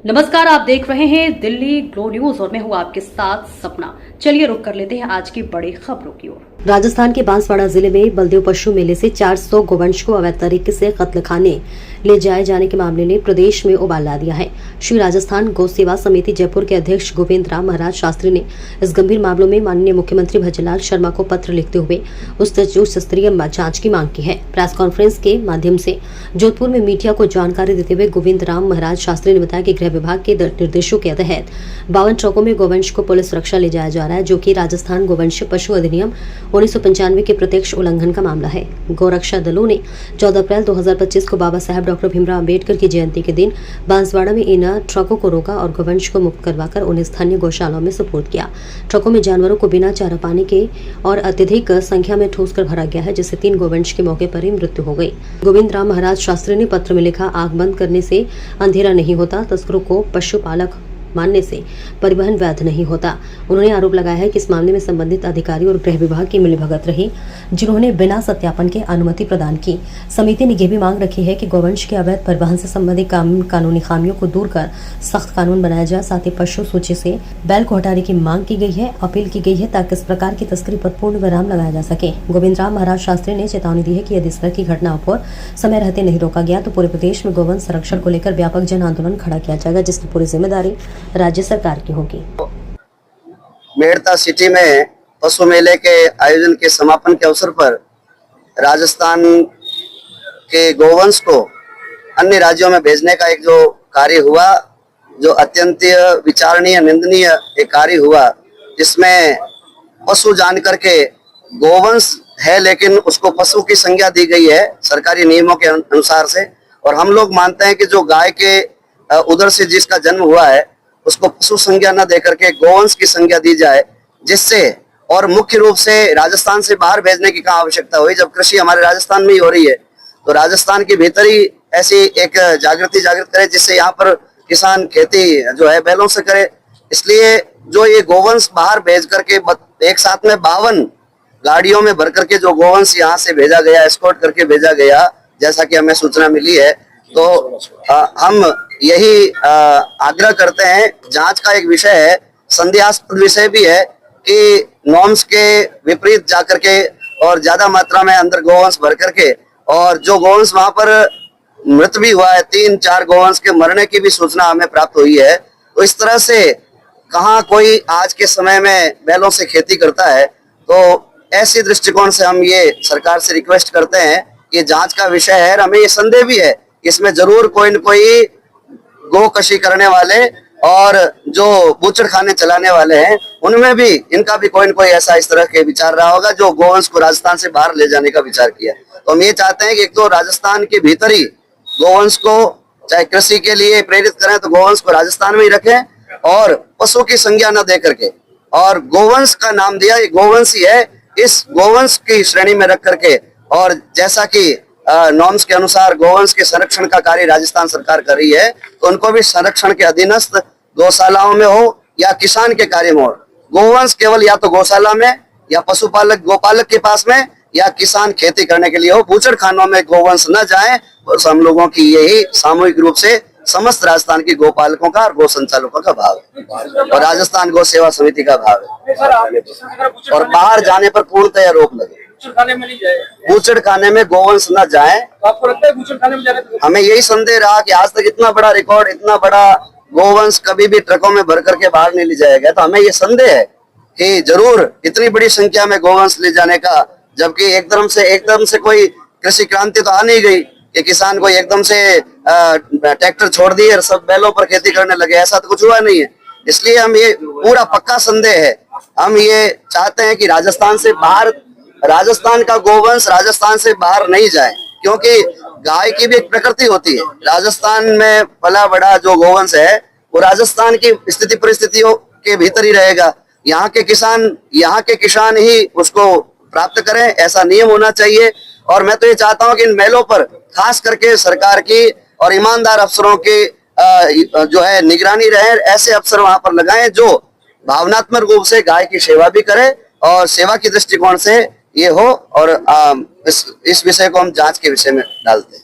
नमस्कार, आप देख रहे हैं दिल्ली ग्लो न्यूज और मैं हूं आपके साथ सपना। चलिए रुक कर लेते हैं आज की बड़ी खबरों की ओर। राजस्थान के बांसवाड़ा जिले में बलदेव पशु मेले से 400 गोवंश को अवैध तरीके से कत्लखाने ले जाए जाने के मामले ने प्रदेश में उबाल ला दिया है। श्री राजस्थान गौ सेवा समिति जयपुर के अध्यक्ष गोविंद राम महाराज शास्त्री ने इस गंभीर मामलों में माननीय मुख्यमंत्री भजनलाल शर्मा को पत्र लिखते हुए उच्च स्तरीय जांच की मांग की है। प्रेस कॉन्फ्रेंस के माध्यम से जोधपुर में मीडिया को जानकारी देते हुए गोविंद राम महाराज शास्त्री ने बताया कि गृह विभाग के निर्देशों के तहत 52 ट्रकों में गोवंश को पुलिस सुरक्षा ले जाया जा रहा है, जो कि राजस्थान गोवंश पशु अधिनियम 1995 के प्रत्यक्ष उल्लंघन का मामला है। गौरक्षा दलों ने 14 अप्रैल 2025 को बाबा साहेब डॉक्टर भीमराव अंबेडकर की जयंती के दिन बांसवाड़ा में इन ट्रकों को रोका और गोवंश को मुक्त करवाकर उन्हें स्थानीय गौशालाओं में सुपुर्द किया। ट्रकों में जानवरों को बिना चारा पानी के और अत्यधिक संख्या में ठूस कर भरा गया है, जिससे 3 गोवंश के मौके पर ही मृत्यु हो गई। गोविंद राम महाराज शास्त्री ने पत्र में लिखा, आग बंद करने से अंधेरा नहीं होता, तस्करों को पशुपालक मानने से परिवहन वैध नहीं होता। उन्होंने आरोप लगाया है कि इस मामले में संबंधित अधिकारी और गृह विभाग की मिलीभगत रही, जिन्होंने बिना सत्यापन के अनुमति प्रदान की। समिति ने यह भी मांग रखी है कि गोवंश के अवैध परिवहन से संबंधित कानूनी खामियों को दूर कर सख्त कानून बनाया जाए। साथ ही पशु सूची से बैल को हटाने की मांग की गई है, अपील की गई है, ताकि इस प्रकार की तस्करी पर पूर्ण विराम लगाया जा सके। गोविंद राम महाराज शास्त्री ने चेतावनी दी है कि यदि इस तरह की घटनाओं पर समय रहते नहीं रोका गया तो पूरे प्रदेश में गोवंश संरक्षण को लेकर व्यापक जन आंदोलन खड़ा किया जाएगा, जिसकी पूरी जिम्मेदारी राज्य सरकार की होगी। मेड़ता सिटी में पशु मेले के आयोजन के समापन के अवसर पर राजस्थान के गोवंश को अन्य राज्यों में भेजने का एक जो कार्य हुआ, जो अत्यंत विचारणीय निंदनीय एक कार्य हुआ, जिसमें पशु जान करके गोवंश है लेकिन उसको पशु की संज्ञा दी गई है सरकारी नियमों के अनुसार से। और हम लोग मानते हैं कि जो गाय के उदर से जिसका जन्म हुआ है उसको पशु संज्ञा न देकर के गोवंश की संज्ञा दी जाए, जिससे और मुख्य रूप से राजस्थान से बाहर भेजने की कहाँ आवश्यकता हुई, जब कृषि हमारे राजस्थान में ही हो रही है। तो राजस्थान के भीतर ही ऐसी एक जागृत करे जिससे यहाँ पर किसान खेती जो है बैलों से करे। इसलिए जो ये गोवंश बाहर भेज करके एक साथ में 52 गाड़ियों में भर करके जो गोवंश यहाँ से भेजा गया, एस्कॉर्ट करके भेजा गया, जैसा कि हमें सूचना मिली है, तो हम यही आग्रह करते हैं। जांच का एक विषय है, संदेहास्पद विषय भी है कि नॉर्म्स के विपरीत जाकर के और ज्यादा मात्रा में अंदर गोवंश भर करके, और जो गोवंश वहां पर मृत भी हुआ है, 3-4 गोवंश के मरने की भी सूचना हमें प्राप्त हुई है। तो इस तरह से कहाँ कोई आज के समय में बैलों से खेती करता है। तो ऐसी दृष्टिकोण से हम ये सरकार से रिक्वेस्ट करते हैं, ये जांच का विषय है। और हमें ये संदेह भी है इसमें जरूर कोई न कोई गो कशी करने वाले और जो बूचड़ खाने चलाने वाले हैं, उनमें भी इनका भी कोई न कोई ऐसा इस तरह के विचार रहा होगा जो गोवंश को राजस्थान से बाहर ले जाने का विचार किया। तो हम ये चाहते हैं कि एक तो राजस्थान के भीतर ही गोवंश को चाहे कृषि के लिए प्रेरित करें तो गोवंश को राजस्थान में ही रखें, और पशु की संज्ञा न दे करके, और गोवंश का नाम दिया, ये गोवंश ही है, इस गोवंश की श्रेणी में रख करके, और जैसा कि नॉर्म्स के अनुसार गोवंश के संरक्षण का कार्य राजस्थान सरकार कर रही है, तो उनको भी संरक्षण के अधीनस्थ गौशालाओं में हो या किसान के कार्य में हो। गोवंश केवल या तो गौशाला में या पशुपालक गोपालक के पास में या किसान खेती करने के लिए हो। बूचड़ खानों में गोवंश न जाए, बस हम लोगों की यही सामूहिक रूप से समस्त राजस्थान की गोपालकों का और गौ संचालकों का भाव है, और राजस्थान गौ सेवा समिति का भाव है। और बाहर जाने पर पूर्णतः रोक लगे, बूचड़ खाने में गोवंश न जाए। आपको लगता है बूचड़ खाने में जाने तो? हमें यही संदेह रहा कि आज तक इतना बड़ा रिकॉर्ड, इतना बड़ा गोवंश कभी भी ट्रकों में भर करके बाहर नहीं ले जाया गया। तो हमें ये संदेह है कि जरूर इतनी बड़ी संख्या में गोवंश ले जाने का, जबकि एकदम से कोई कृषि क्रांति तो आ नहीं गई कि किसान को एकदम से ट्रैक्टर छोड़ दिए और सब बैलों पर खेती करने लगे, ऐसा तो कुछ हुआ नहीं है। इसलिए हम ये पूरा पक्का संदेह है। हम ये चाहते हैं कि राजस्थान से बाहर, राजस्थान का गोवंश राजस्थान से बाहर नहीं जाए, क्योंकि गाय की भी एक प्रकृति होती है। राजस्थान में पला बड़ा जो गोवंश है वो राजस्थान की स्थिति परिस्थितियों के भीतर ही रहेगा। यहाँ के किसान ही उसको प्राप्त करें, ऐसा नियम होना चाहिए। और मैं तो ये चाहता हूँ कि इन मेलों पर खास करके सरकार की और ईमानदार अफसरों की जो है निगरानी रहे। ऐसे अफसर वहां पर लगाएं जो भावनात्मक रूप से गाय की सेवा भी करे और सेवा की दृष्टिकोण से ये हो, और इस विषय को हम जांच के विषय में डालते हैं।